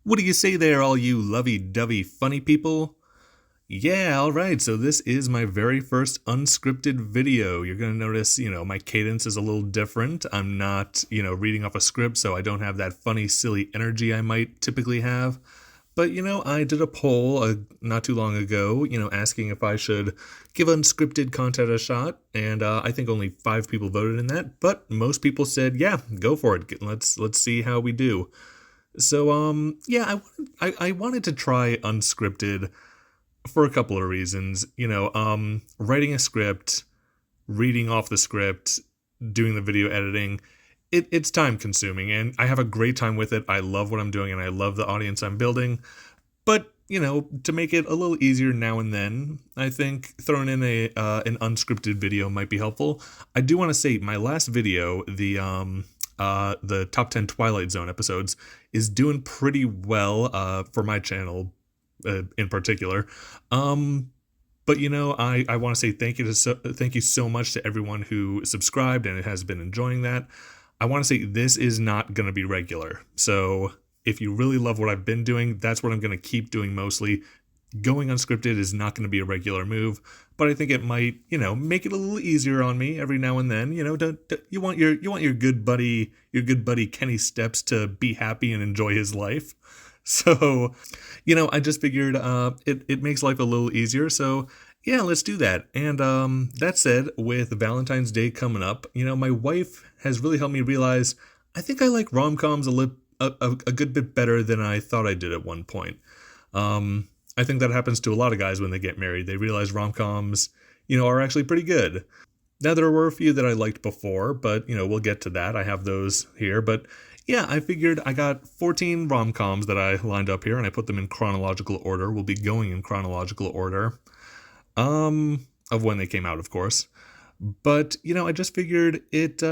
What do you say there, all you lovey-dovey funny people? Yeah, alright, so this is my very first unscripted video. You're gonna notice, my cadence is a little different. I'm not, reading off a script, so I don't have that funny, silly energy I might typically have. But, I did a poll not too long ago, asking if I should give unscripted content a shot, and I think only 5 people voted in that, but most people said, yeah, go for it. Let's see how we do. So, yeah, I wanted to try unscripted for a couple of reasons. Writing a script, reading off the script, doing the video editing, it's time consuming, and I have a great time with it. I love what I'm doing, and I love the audience I'm building. But to make it a little easier now and then, I think throwing in an unscripted video might be helpful. I do want to say my last video, the top 10 Twilight Zone episodes, is doing pretty well for my channel in particular. But I want to say thank you so much to everyone who subscribed and has been enjoying that. I want to say this is not going to be regular. So if you really love what I've been doing, that's what I'm going to keep doing mostly. Going unscripted is not going to be a regular move, but I think it might, make it a little easier on me every now and then. You want your good buddy Kenny Steps to be happy and enjoy his life. So, I just figured it makes life a little easier. So, yeah, let's do that. And that said, with Valentine's Day coming up, my wife has really helped me realize I think I like rom-coms a good bit better than I thought I did at one point. I think that happens to a lot of guys when they get married. They realize rom-coms, are actually pretty good. Now, there were a few that I liked before, but, we'll get to that. I have those here. But, yeah, I figured I got 14 rom-coms that I lined up here, and I put them in chronological order. We'll be going in chronological order of when they came out, of course. But, I just figured it's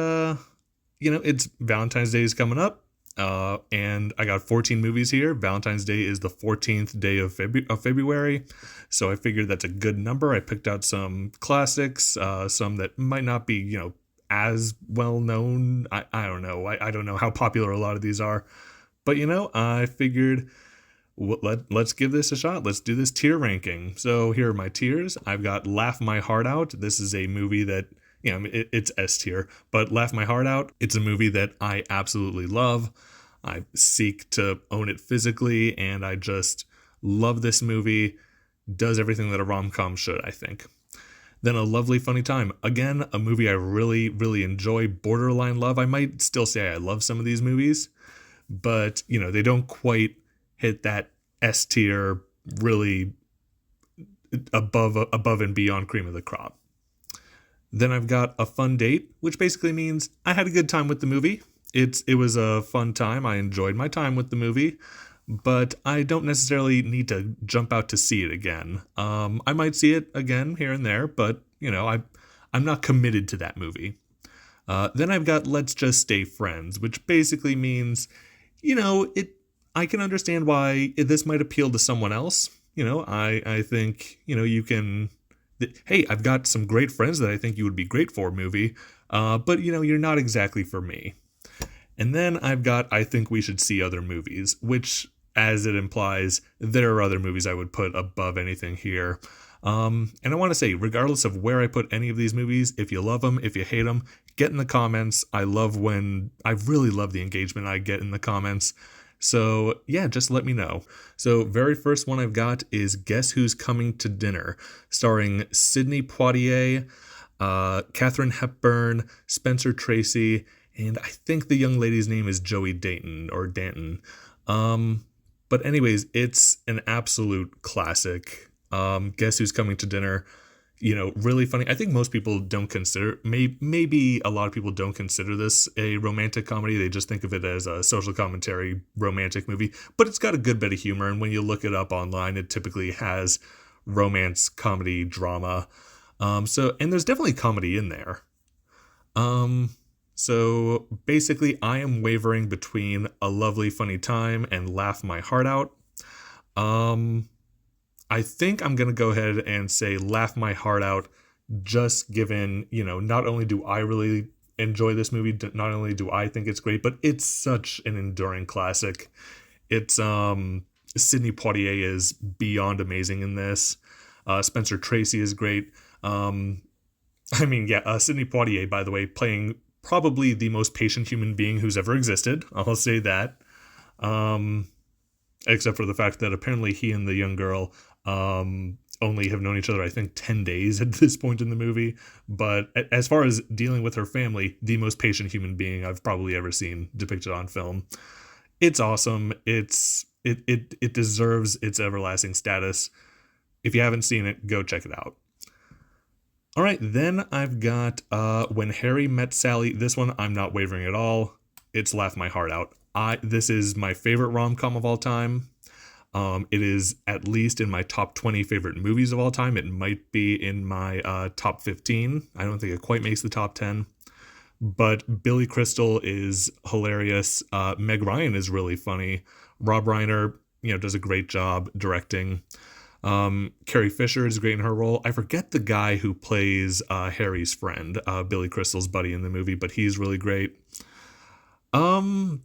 Valentine's Day is coming up. And I got 14 movies here. Valentine's Day is the 14th day of February, so I figured that's a good number. I picked out some classics, some that might not be, as well known. I don't know. I don't know how popular a lot of these are, but I figured let's give this a shot. Let's do this tier ranking. So here are my tiers. I've got Laugh My Heart Out. This is a movie that it's S tier, but Laugh My Heart Out, it's a movie that I absolutely love. I seek to own it physically, and I just love this movie. Does everything that a rom-com should, I think. Then A Lovely Funny Time. Again, a movie I really, really enjoy, borderline love. I might still say I love some of these movies, but, they don't quite hit that S tier, really above and beyond cream of the crop. Then I've got A Fun Date, which basically means I had a good time with the movie. It was a fun time. I enjoyed my time with the movie, but I don't necessarily need to jump out to see it again. I might see it again here and there, but I'm not committed to that movie. Then I've got Let's Just Stay Friends, which basically means, I can understand why this might appeal to someone else. I think you can. Hey, I've got some great friends that I think you would be great for movie, but you're not exactly for me. And then I've got I Think We Should See Other Movies, which, as it implies, there are other movies I would put above anything here. And I want to say, regardless of where I put any of these movies, if you love them, if you hate them, get in the comments. I really love the engagement I get in the comments. So, yeah, just let me know. So, very first one I've got is Guess Who's Coming to Dinner, starring Sidney Poitier, Katharine Hepburn, Spencer Tracy, and I think the young lady's name is Joey Dayton or Danton. But anyways, it's an absolute classic. Guess Who's Coming to Dinner? Really funny. I think most people don't consider, maybe a lot of people don't consider this a romantic comedy. They just think of it as a social commentary romantic movie, but it's got a good bit of humor. And when you look it up online, it typically has romance, comedy, drama. And there's definitely comedy in there. So basically I am wavering between A Lovely Funny Time and Laugh My Heart Out. I think I'm going to go ahead and say Laugh My Heart Out, just given, not only do I really enjoy this movie, not only do I think it's great, but it's such an enduring classic. It's Sidney Poitier is beyond amazing in this. Spencer Tracy is great. Sidney Poitier, by the way, playing probably the most patient human being who's ever existed. I'll say that. Except for the fact that apparently he and the young girl only have known each other, I think, 10 days at this point in the movie. But as far as dealing with her family, the most patient human being I've probably ever seen depicted on film. It's awesome. It deserves its everlasting status. If you haven't seen it, go check it out. All right, then I've got When Harry Met Sally. This one, I'm not wavering at all. It's laughed my heart out. This is my favorite rom-com of all time. It is at least in my top 20 favorite movies of all time. It might be in my top 15. I don't think it quite makes the top 10. But Billy Crystal is hilarious. Meg Ryan is really funny. Rob Reiner, does a great job directing. Carrie Fisher is great in her role. I forget the guy who plays Harry's friend, Billy Crystal's buddy in the movie, but he's really great. When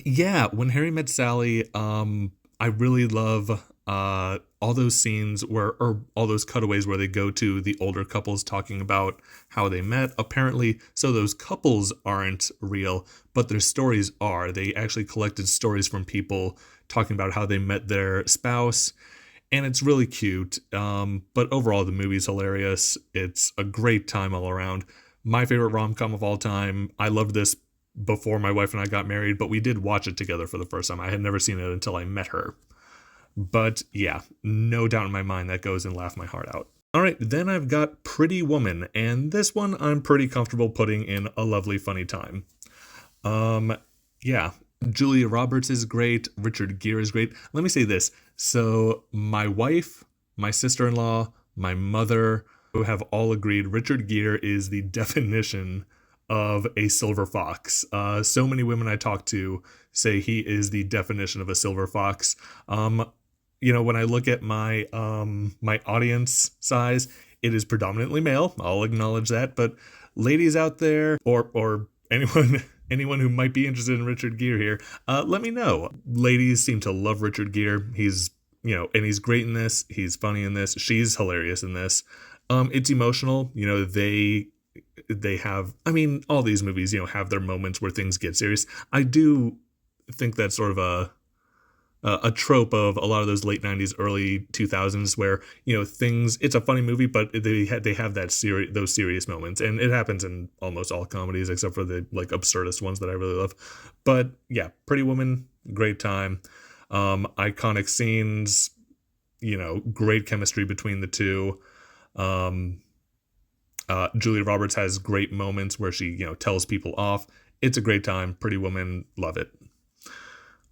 Harry Met Sally, I really love all those scenes or all those cutaways where they go to the older couples talking about how they met. Apparently, so those couples aren't real, but their stories are. They actually collected stories from people talking about how they met their spouse. And it's really cute, but overall the movie's hilarious. It's a great time all around. My favorite rom-com of all time. I loved this before my wife and I got married, but we did watch it together for the first time. I had never seen it until I met her. But yeah, no doubt in my mind that goes and laughed my heart out. All right, then I've got Pretty Woman, and this one I'm pretty comfortable putting in a lovely, funny time. Julia Roberts is great. Richard Gere is great. Let me say this. So my wife, my sister-in-law, my mother have all agreed Richard Gere is the definition of a silver fox. So many women I talk to say he is the definition of a silver fox. When I look at my my audience size, it is predominantly male. I'll acknowledge that. But ladies out there, or anyone who might be interested in Richard Gere here, let me know. Ladies seem to love Richard Gere. He's, and he's great in this. He's funny in this. She's hilarious in this. It's emotional. They have, all these movies, have their moments where things get serious. I do think that's sort of a trope of a lot of those late 90s, early 2000s where, it's a funny movie, but they have those serious moments. And it happens in almost all comedies except for the absurdist ones that I really love. But yeah, Pretty Woman, great time. Iconic scenes, great chemistry between the two. Julia Roberts has great moments where she, tells people off. It's a great time. Pretty Woman, love it.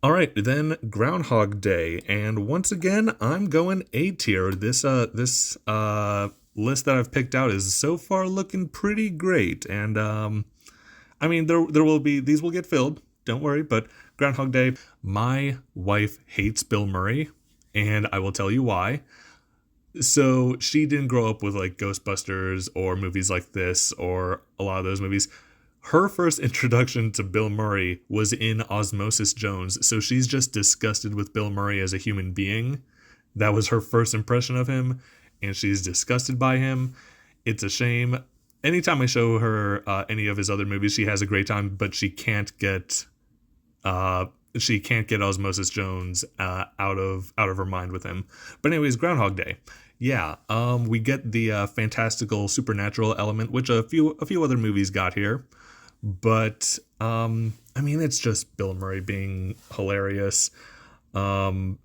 All right, then Groundhog Day, and once again, I'm going A tier. This list that I've picked out is so far looking pretty great, and there will be, these will get filled. Don't worry, but Groundhog Day. My wife hates Bill Murray, and I will tell you why. So she didn't grow up with Ghostbusters or movies like this or a lot of those movies. Her first introduction to Bill Murray was in Osmosis Jones, so she's just disgusted with Bill Murray as a human being. That was her first impression of him, and she's disgusted by him. It's a shame. Anytime I show her any of his other movies, she has a great time, but she can't get Osmosis Jones out of her mind with him. But anyways, Groundhog Day. Yeah, we get the fantastical supernatural element, which a few other movies got here. But it's just Bill Murray being hilarious. The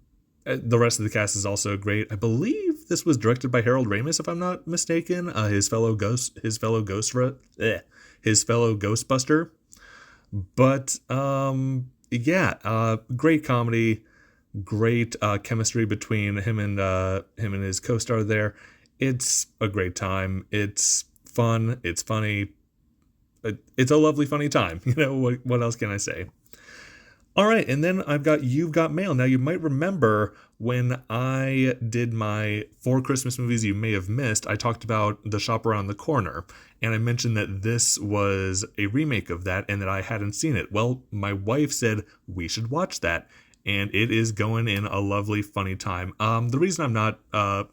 rest of the cast is also great. I believe this was directed by Harold Ramis, if I'm not mistaken. His fellow Ghostbuster. But great comedy, great chemistry between him and his co-star there. It's a great time. It's fun. It's funny. It's a lovely, funny time. What else can I say? All right, and then I've got You've Got Mail. Now, you might remember when I did my 4 Christmas movies you may have missed, I talked about The Shop Around the Corner, and I mentioned that this was a remake of that and that I hadn't seen it. Well, my wife said we should watch that, and it is going in a lovely, funny time. The reason I'm not,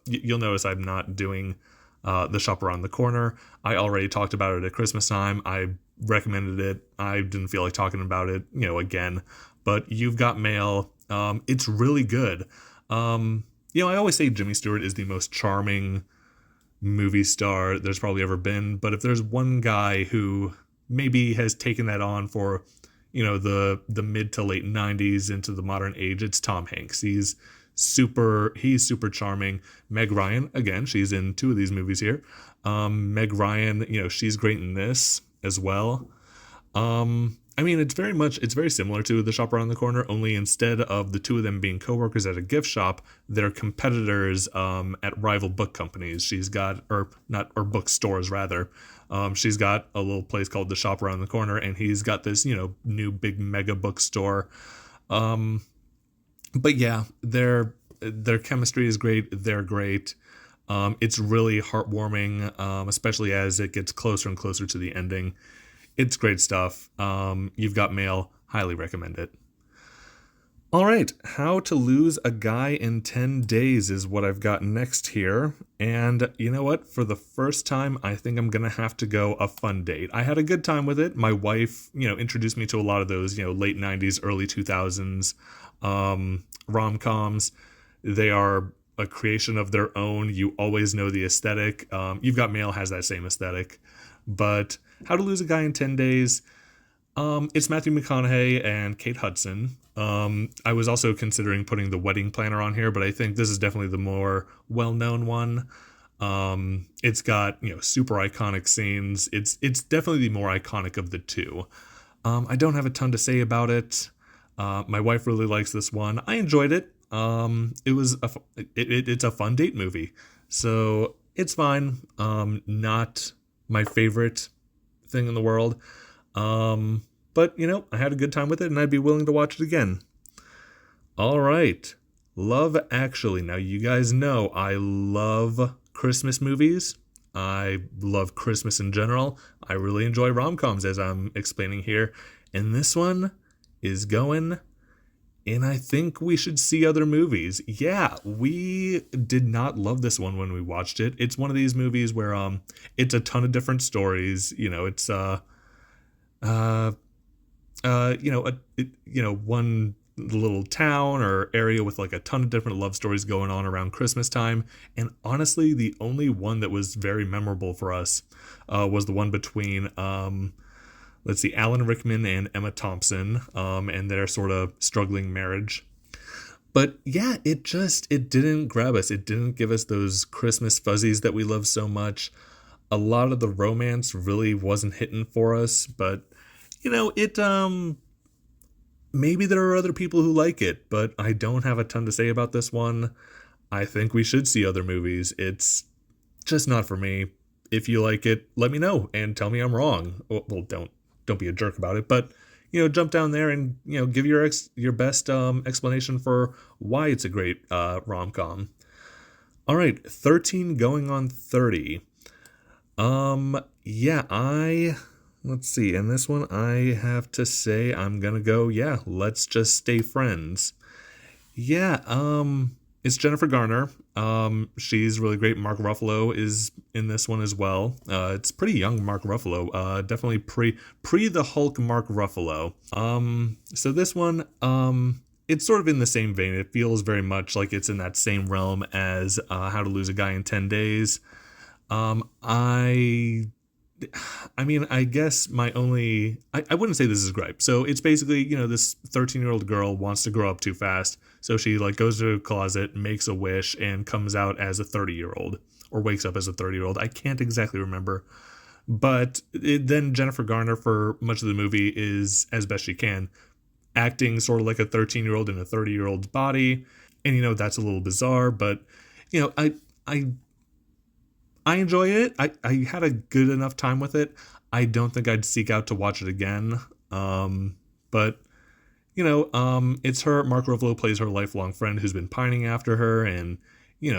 you'll notice I'm not doing The Shop Around the Corner. I already talked about it at Christmas time. I recommended it. I didn't feel like talking about it, again. But You've Got Mail. It's really good. I always say Jimmy Stewart is the most charming movie star there's probably ever been. But if there's one guy who maybe has taken that on for, the mid to late 90s into the modern age, it's Tom Hanks. He's super charming. Meg Ryan, again, she's in 2 of these movies here. Meg Ryan, she's great in this as well. It's very similar to The Shop Around the Corner, only instead of the 2 of them being coworkers at a gift shop, they're competitors at rival book companies. She's got, or bookstores rather. She's got a little place called The Shop Around the Corner, and he's got this, new big mega bookstore. But yeah, their chemistry is great. They're great. It's really heartwarming, especially as it gets closer and closer to the ending. It's great stuff. You've Got Mail. Highly recommend it. All right, How to Lose a Guy in 10 Days is what I've got next here. And you know what? For the first time, I think I'm going to have to go a fun date. I had a good time with it. My wife, introduced me to a lot of those, late 90s, early 2000s rom-coms. They are a creation of their own. You always know the aesthetic. You've Got Mail has that same aesthetic. But How to Lose a Guy in 10 Days, it's Matthew McConaughey and Kate Hudson. I was also considering putting The Wedding Planner on here, but I think this is definitely the more well-known one. It's got, super iconic scenes. It's definitely the more iconic of the 2. I don't have a ton to say about it. My wife really likes this one. I enjoyed it. It's a fun date movie, so it's fine. Not my favorite thing in the world. But I had a good time with it, and I'd be willing to watch it again. All right. Love Actually. Now, you guys know I love Christmas movies. I love Christmas in general. I really enjoy rom-coms, as I'm explaining here. And this one is going, and I think we should see other movies. Yeah, we did not love this one when we watched it. It's one of these movies where it's a ton of different stories. It's one little town or area with like a ton of different love stories going on around Christmas time. And honestly, the only one that was very memorable for us was the one between Alan Rickman and Emma Thompson, and their sort of struggling marriage. But yeah, it didn't grab us. It didn't give us those Christmas fuzzies that we love so much. A lot of the romance really wasn't hitting for us, but maybe there are other people who like it, but I don't have a ton to say about this one. I think we should see other movies. It's just not for me. If you like it, let me know and tell me I'm wrong. Well, don't be a jerk about it, but jump down there and give your best explanation for why it's a great rom-com. All right, 13 going on 30. Let's see. In this one, I have to say I'm gonna go, Let's Just Stay Friends. It's Jennifer Garner. She's really great. Mark Ruffalo is in this one as well. It's pretty young Mark Ruffalo. Definitely pre the Hulk Mark Ruffalo. So this one, it's sort of in the same vein. It feels very much like it's in that same realm as How to Lose a Guy in 10 Days. I guess I wouldn't say this is gripe. So it's basically, this 13-year-old girl wants to grow up too fast. So she goes to a closet, makes a wish, and comes out as a 30-year-old, or wakes up as a 30-year-old. I can't exactly remember. But then Jennifer Garner, for much of the movie, is, as best she can, acting sort of like a 13-year-old in a 30-year-old's body. And, that's a little bizarre, but, I enjoy it. I had a good enough time with it. I don't think I'd seek out to watch it again. But, it's her. Mark Ruffalo plays her lifelong friend who's been pining after her and,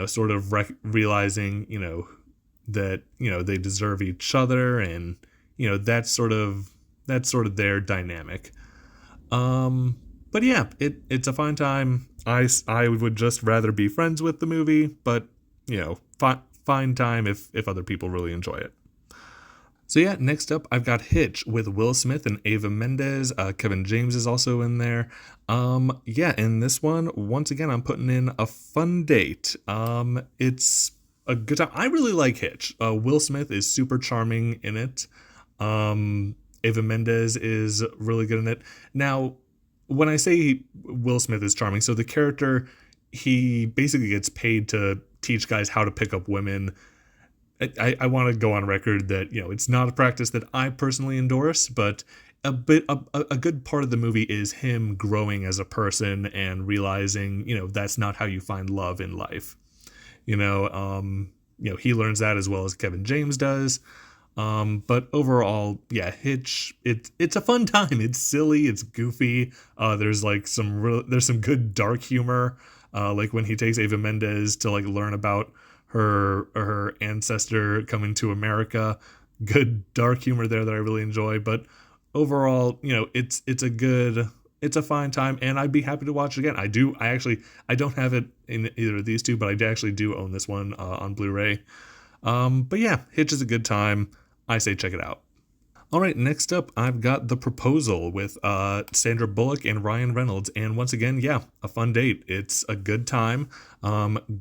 sort of realizing, that, they deserve each other. And, that's sort of their dynamic. But yeah, it's a fine time. I would just rather be friends with the movie, but fine time if other people really enjoy it. So yeah, next up I've got Hitch with Will Smith and Ava Mendes. Kevin James is also in there. Yeah, in this one, once again, I'm putting in a fun date. It's a good time. I really like Hitch. Will Smith is super charming in it. Ava Mendes is really good in it. Now, when I say Will Smith is charming, so the character, he basically gets paid to teach guys how to pick up women. I want to go on record that it's not a practice that I personally endorse, but a good part of the movie is him growing as a person and realizing that's not how you find love in life. He learns that as well as Kevin James does. But overall, yeah, Hitch, it's a fun time. It's silly, it's goofy. There's some good dark humor. Like when he takes Ava Mendes to learn about her ancestor coming to America. Good dark humor there that I really enjoy. But overall, it's a fine time, and I'd be happy to watch it again. I don't have it in either of these two, but I actually do own this one on Blu-ray. But yeah, Hitch is a good time. I say check it out. All right, next up, I've got The Proposal with Sandra Bullock and Ryan Reynolds. And once again, yeah, a fun date. It's a good time.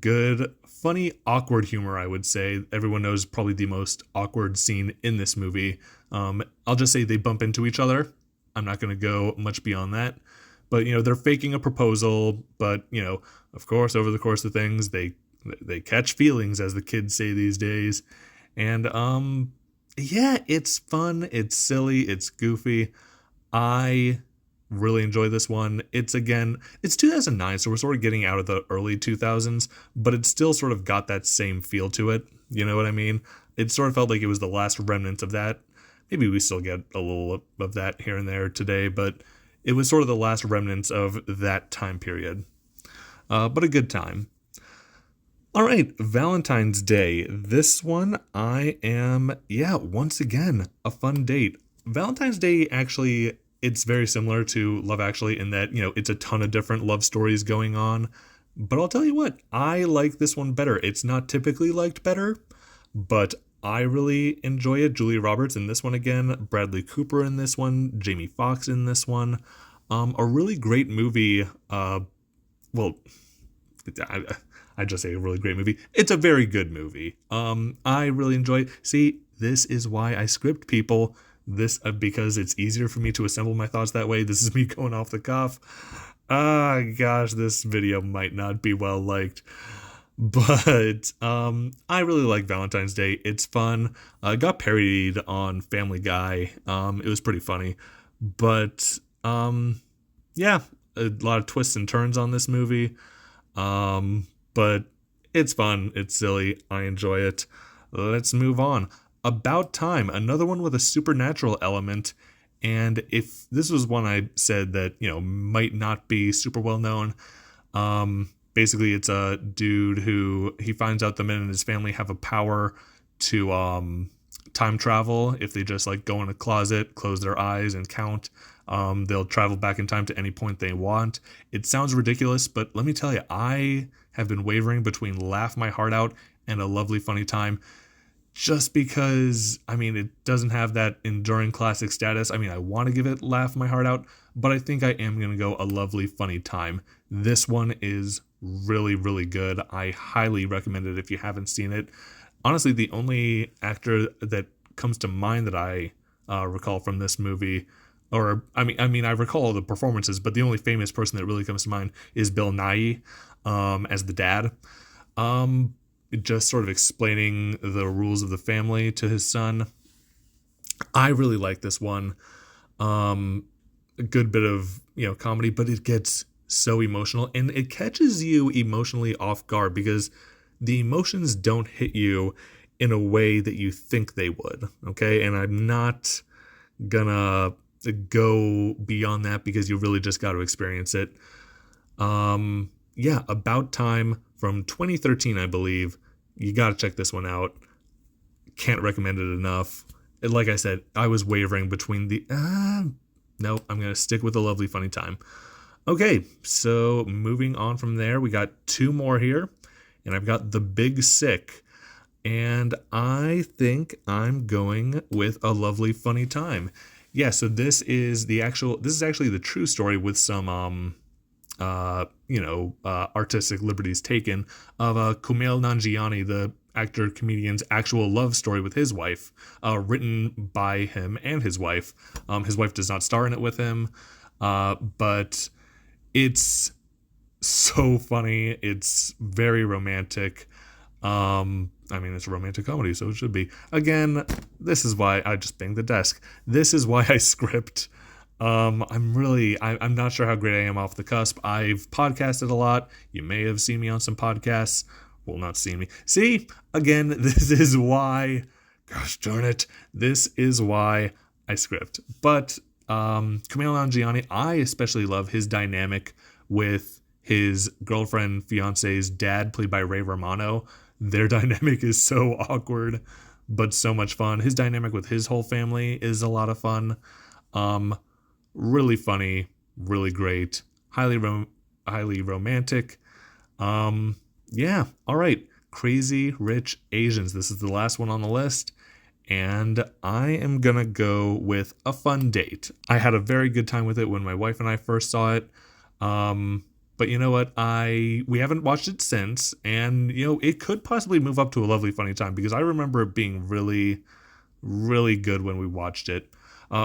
Good, funny, awkward humor, I would say. Everyone knows probably the most awkward scene in this movie. I'll just say they bump into each other. I'm not going to go much beyond that. But, they're faking a proposal. But, of course, over the course of things, they catch feelings, as the kids say these days. And, yeah, it's fun, it's silly, it's goofy. I really enjoy this one. It's 2009, so we're sort of getting out of the early 2000s, but it still sort of got that same feel to it. You know what I mean? It sort of felt like it was the last remnants of that. Maybe we still get a little of that here and there today, but it was sort of the last remnants of that time period. But a good time. All right, Valentine's Day. This one, once again, a fun date. Valentine's Day, actually, it's very similar to Love Actually in that, it's a ton of different love stories going on. But I'll tell you what, I like this one better. It's not typically liked better, but I really enjoy it. Julia Roberts in this one again, Bradley Cooper in this one, Jamie Foxx in this one. A really great movie. I just say a really great movie. It's a very good movie. I really enjoy it. See, this is why I script people. Because it's easier for me to assemble my thoughts that way. This is me going off the cuff. Gosh, this video might not be well liked. But I really like Valentine's Day. It's fun. It got parodied on Family Guy. It was pretty funny. But yeah, a lot of twists and turns on this movie. But it's fun, it's silly, I enjoy it. Let's move on. About Time, another one with a supernatural element. And if this was one I said that, might not be super well known, basically it's a dude who he finds out the men in his family have a power to time travel. If they just go in a closet, close their eyes and count, they'll travel back in time to any point they want. It sounds ridiculous, but let me tell you, I have been wavering between laugh my heart out and a lovely funny time, just because, it doesn't have that enduring classic status. I want to give it laugh my heart out, but I think I am going to go a lovely funny time. This one is really, really good. I highly recommend it if you haven't seen it. Honestly, the only actor that comes to mind that I recall from this movie, or I recall all the performances, but the only famous person that really comes to mind is Bill Nighy as the dad. Just sort of explaining the rules of the family to his son. I really like this one. A good bit of comedy, but it gets so emotional, and it catches you emotionally off guard because the emotions don't hit you in a way that you think they would. Okay, and I'm not gonna go beyond that because you really just got to experience it. About Time from 2013, I believe. You got to check this one out. Can't recommend it enough. And like I said, I was wavering between the... No, I'm going to stick with a lovely funny time. Okay, so moving on from there, we got two more here, and I've got The Big Sick. And I think I'm going with A Lovely Funny Time. Yeah, so this is actually the true story with some artistic liberties taken of Kumail Nanjiani, the actor comedian's actual love story with his wife, written by him and his wife. His wife does not star in it with him, but it's so funny. It's very romantic. I mean, it's a romantic comedy, so it should be. Again, this is why I just banged the desk. This is why I script. I'm not sure how great I am off the cusp. I've podcasted a lot. You may have seen me on some podcasts. Well, not seen me. See, again, this is why, gosh darn it, this is why I script. But Kumail Nanjiani, I especially love his dynamic with his girlfriend, fiance's dad, played by Ray Romano. Their dynamic is so awkward, but so much fun. His dynamic with his whole family is a lot of fun. Really funny, really great, highly romantic. Yeah, all right. Crazy Rich Asians. This is the last one on the list, and I am gonna go with A Fun Date. I had a very good time with it when my wife and I first saw it. But you know what? We haven't watched it since, and it could possibly move up to A Lovely Funny Time because I remember it being really, really good when we watched it.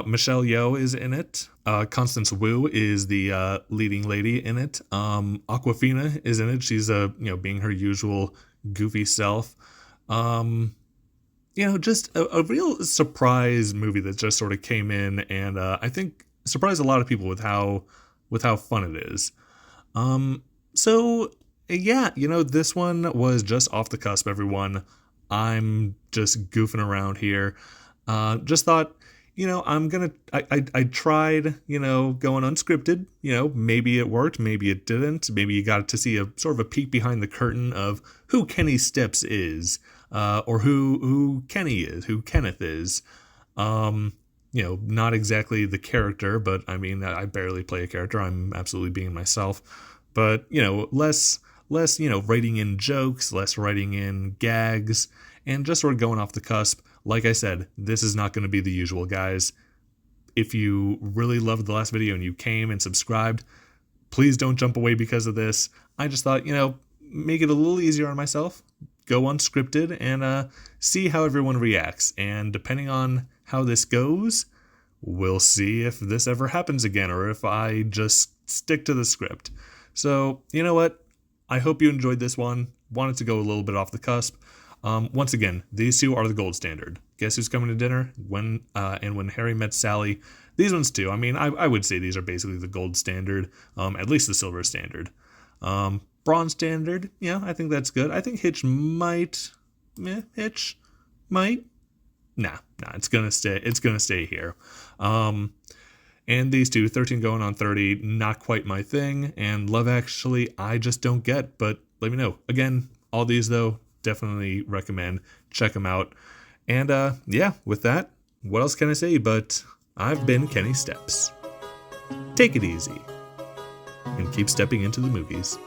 Michelle Yeoh is in it. Constance Wu is the leading lady in it. Awkwafina is in it. She's being her usual goofy self. Just a real surprise movie that just sort of came in and I think surprised a lot of people with how fun it is. So yeah, this one was just off the cusp, everyone. I'm just goofing around here. Just thought, I tried, going unscripted, maybe it worked, maybe it didn't. Maybe you got to see a sort of a peek behind the curtain of who Kenny Steps is, or who Kenny is, who Kenneth is. Not exactly the character, but I mean, I barely play a character. I'm absolutely being myself, but less, writing in jokes, less writing in gags, and just sort of going off the cusp. Like I said, this is not going to be the usual, guys. If you really loved the last video and you came and subscribed, please don't jump away because of this. I just thought, make it a little easier on myself. Go unscripted and see how everyone reacts. And depending on how this goes, we'll see if this ever happens again or if I just stick to the script. So, you know what? I hope you enjoyed this one. Wanted to go a little bit off the cusp. Once again, these two are the gold standard. Guess Who's Coming to Dinner? When Harry Met Sally. These ones too. I mean, I would say these are basically the gold standard, at least the silver standard. Bronze standard, I think that's good. I think Hitch might. Nah, it's gonna stay here. And these two, 13 Going on 30, not quite my thing. And Love Actually, I just don't get, but let me know. Again, all these though, definitely recommend. Check them out. And yeah, with that, what else can I say but I've been Kenny Steps. Take it easy and keep stepping into the movies.